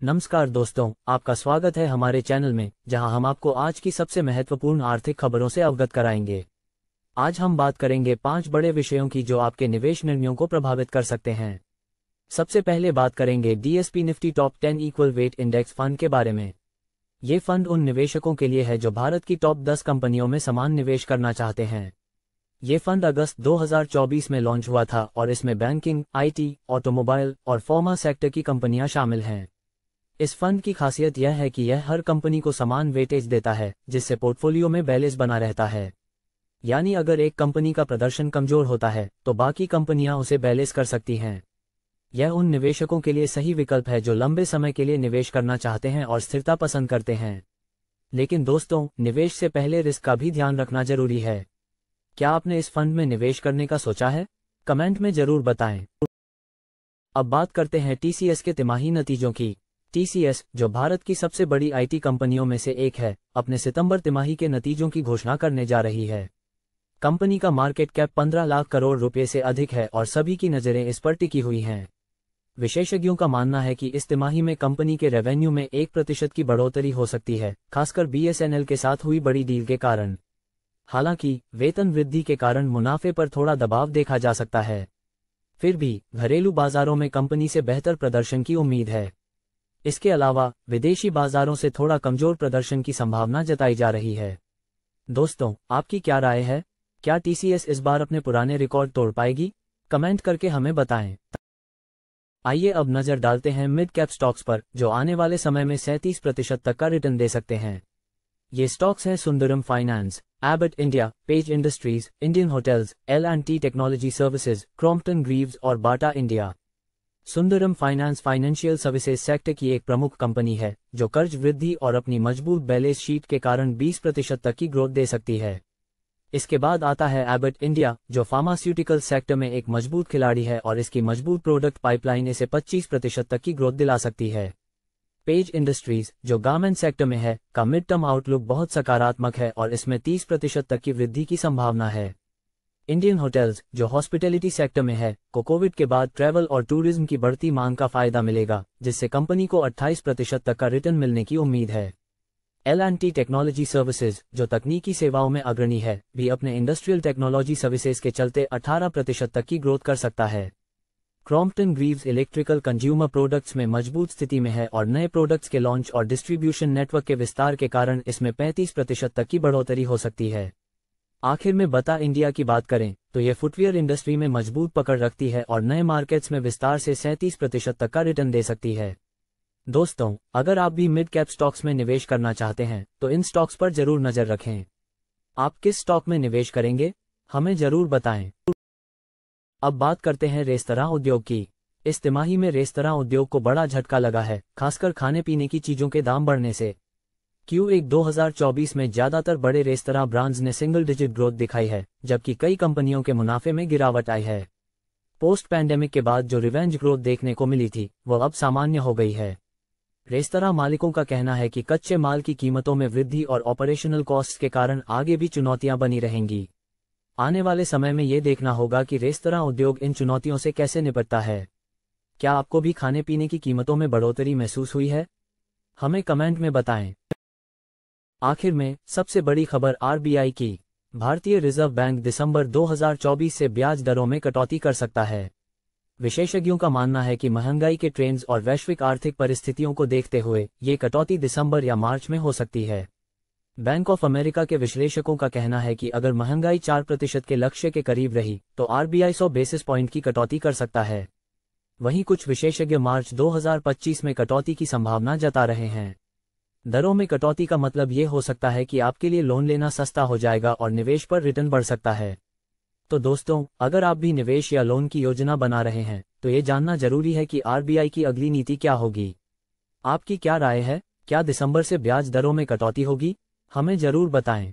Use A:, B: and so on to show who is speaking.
A: नमस्कार दोस्तों, आपका स्वागत है हमारे चैनल में, जहां हम आपको आज की सबसे महत्वपूर्ण आर्थिक खबरों से अवगत कराएंगे। आज हम बात करेंगे 5 बड़े विषयों की जो आपके निवेश निर्णयों को प्रभावित कर सकते हैं। सबसे पहले बात करेंगे DSP Nifty top 10 equal weight index fund के बारे में। ये फंड उन निवेशकों के लिए है जो भारत की टॉप 10 कंपनियों में समान निवेश करना चाहते हैं। ये फंड अगस्त 2024 में लॉन्च हुआ था और इसमें बैंकिंग, आईटी, ऑटोमोबाइल और फार्मा सेक्टर की कंपनियां शामिल हैं। इस फंड की खासियत यह है कि यह हर कंपनी को समान वेटेज देता है, जिससे पोर्टफोलियो में बैलेंस बना रहता है। यानी अगर एक कंपनी का प्रदर्शन कमजोर होता है तो बाकी कंपनियां उसे बैलेंस कर सकती हैं। यह उन निवेशकों के लिए सही विकल्प है जो लंबे समय के लिए निवेश करना चाहते हैं और स्थिरता पसंद करते हैं। लेकिन दोस्तों, निवेश से पहले रिस्क का भी ध्यान रखना जरूरी है। क्या आपने इस फंड में निवेश करने का सोचा है? कमेंट में जरूर बताएं। अब बात करते हैं टीसीएस के तिमाही नतीजों की। टीसीएस, जो भारत की सबसे बड़ी आईटी कंपनियों में से एक है, अपने सितंबर तिमाही के नतीजों की घोषणा करने जा रही है। कंपनी का मार्केट कैप 15 लाख करोड़ रुपए से अधिक है और सभी की नजरें इस पर टिकी हुई हैं। विशेषज्ञों का मानना है कि इस तिमाही में कंपनी के रेवेन्यू में 1% की बढ़ोतरी हो सकती है, खासकर बीएसएनएल के साथ हुई बड़ी डील के कारण। हालांकि वेतन वृद्धि के कारण मुनाफे पर थोड़ा दबाव देखा जा सकता है। फिर भी घरेलू बाजारों में कंपनी से बेहतर प्रदर्शन की उम्मीद है। इसके अलावा विदेशी बाजारों से थोड़ा कमजोर प्रदर्शन की संभावना जताई जा रही है। दोस्तों, आपकी क्या राय है? क्या टीसीएस इस बार अपने पुराने रिकॉर्ड तोड़ पाएगी? कमेंट करके हमें बताएं। आइए अब नजर डालते हैं मिड कैप स्टॉक्स पर, जो आने वाले समय में 37% तक का रिटर्न दे सकते हैं। ये स्टॉक्स हैं Sundaram finance, Abbott India, Page industries, Indian hotels, L&T technology services, Crompton Greaves और Bata India. Sundaram finance financial services sector की एक प्रमुख कंपनी है, जो कर्ज वृद्धि और अपनी मजबूत बैलेंस शीट के कारण 20% तक की ग्रोथ दे सकती है। इसके बाद आता है एबट इंडिया, जो फार्मास्यूटिकल सेक्टर में एक मजबूत खिलाड़ी है और इसकी मजबूत प्रोडक्ट पाइपलाइन इसे 25% तक की ग्रोथ दिला सकती है। पेज इंडस्ट्रीज, जो गारमेंट सेक्टर में है, का मिड टर्म आउटलुक बहुत सकारात्मक है और इसमें 30% तक की वृद्धि की संभावना है। इंडियन होटल्स, जो हॉस्पिटैलिटी सेक्टर में है, को कोविड के बाद ट्रैवल और टूरिज्म की बढ़ती मांग का फायदा मिलेगा, जिससे कंपनी को 28% तक का रिटर्न मिलने की उम्मीद है। L&T टेक्नोलॉजी सर्विसेज, जो तकनीकी सेवाओं में अग्रणी है, भी अपने इंडस्ट्रियल टेक्नोलॉजी सर्विसेज के चलते 18% तक की ग्रोथ कर सकता है। Crompton Greaves electrical consumer products में मजबूत स्थिति में है और नए प्रोडक्ट्स के लॉन्च और डिस्ट्रीब्यूशन नेटवर्क के विस्तार के कारण इसमें 35% तक की बढ़ोतरी हो सकती है। आखिर में बाटा इंडिया की बात करें तो ये फुटवियर इंडस्ट्री में मजबूत पकड़ रखती है और नए मार्केट्स में विस्तार से 37% तक का रिटर्न दे सकती है। दोस्तों, अगर आप भी मिड कैप स्टॉक्स में निवेश करना चाहते हैं तो इन स्टॉक्स पर जरूर नजर रखें। आप किस स्टॉक में निवेश करेंगे? हमें जरूर बताएं। अब बात करते हैं रेस्तरां उद्योग की। इस तिमाही में रेस्तरां उद्योग को बड़ा झटका लगा है, खासकर खाने पीने की चीजों के दाम बढ़ने से। Q1 2024 में ज्यादातर बड़े रेस्तरां ब्रांड्स ने सिंगल डिजिट ग्रोथ दिखाई है, जबकि कई कंपनियों के मुनाफे में गिरावट आई है। पोस्ट पैंडेमिक के बाद जो रिवेंज ग्रोथ देखने को मिली थी, वह अब सामान्य हो गई है। रेस्तरां मालिकों का कहना है कि कच्चे माल की कीमतों में वृद्धि और ऑपरेशनल कॉस्ट्स के कारण आगे भी चुनौतियां बनी रहेंगी। आने वाले समय में ये देखना होगा कि रेस्तरां उद्योग इन चुनौतियों से कैसे निपटता है। क्या आपको भी खाने पीने की कीमतों में बढ़ोतरी महसूस हुई है? हमें कमेंट में बताएं। आखिर में सबसे बड़ी खबर आरबीआई की। भारतीय रिजर्व बैंक दिसंबर 2024 से ब्याज दरों में कटौती कर सकता है। विशेषज्ञों का मानना है कि महंगाई के ट्रेंड्स और वैश्विक आर्थिक परिस्थितियों को देखते हुए ये कटौती दिसंबर या मार्च में हो सकती है। बैंक ऑफ अमेरिका के विश्लेषकों का कहना है कि अगर महंगाई 4% के लक्ष्य के करीब रही तो आरबीआई 100 बेसिस पॉइंट की कटौती कर सकता है। वहीं कुछ विशेषज्ञ मार्च 2025 में कटौती की संभावना जता रहे हैं। दरों में कटौती का मतलब ये हो सकता है कि आपके लिए लोन लेना सस्ता हो जाएगा और निवेश पर रिटर्न बढ़ सकता है। तो दोस्तों, अगर आप भी निवेश या लोन की योजना बना रहे हैं तो ये जानना जरूरी है कि आरबीआई की अगली नीति क्या होगी। आपकी क्या राय है? क्या दिसंबर से ब्याज दरों में कटौती होगी? हमें जरूर बताएं।